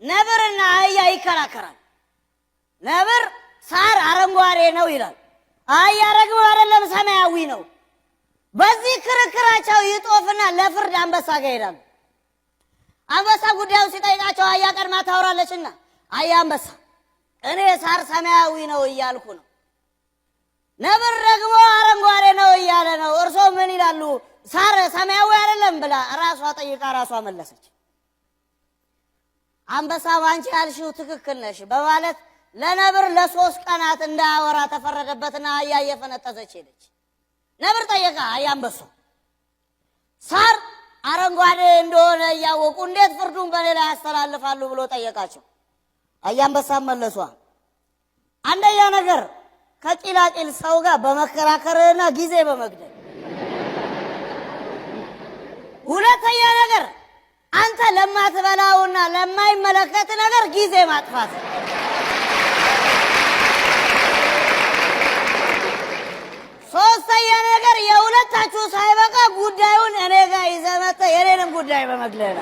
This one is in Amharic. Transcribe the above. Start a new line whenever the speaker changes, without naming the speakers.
ነብርና አህያ ይከራከራል። ነብር ሳር አረንጓዴ ነው ይላል፣ አህያ ደግሞ አይደለም ሰማያዊ ነው። በዚህ ክርክራቸው ይጦፍና ለፍርድ አንበሳ ጋር ይሄዳሉ። አንበሳ ጉዳዩን ሲጠይቃቸው አህያ ቀድማ ታወራለችና አህያ አንበሳ እኔ ሳር ሰማያዊ ነው እያልኩ ነው፣ ነብር ደግሞ አረንጓዴ ነው እያለ ነው፣ እርሶ ምን ይላሉ? ሳር ሰማያዊ አይደለም ብላ ራሷ ጠይቃ ራሷ መለሰች። አንበሳ ባንቺ ያልሽው ትክክል ነሽ በማለት ለነብር ለ3 ቀናት እንዳያወራ ተፈረደበትና አህያ እየፈነጠዘች ሄደች። ነብር ጠየቃ አህያ አንበሳ ሳር አረንጓዴ እንደሆነ እያወቁ እንዴት ፍርዱን በሌላ ያስተላልፋሉ ብሎ ጠየቃቸው። አህያ አንበሳ መለሷ፣ አንደኛ ነገር ከቂላቂል ሰው ጋር በመከራከርና ጊዜ በመግደል፣ ሁለተኛ ነገር አንተ ለማትበላውና ለማይመለከት ነገር ጊዜ ማጥፋት፣ ሶስተኛ ነገር የሁለታችሁ ሳይበቃ ጉዳዩን እኔ ጋር ይዘህ መጥተህ የኔንም ጉዳይ በመግደል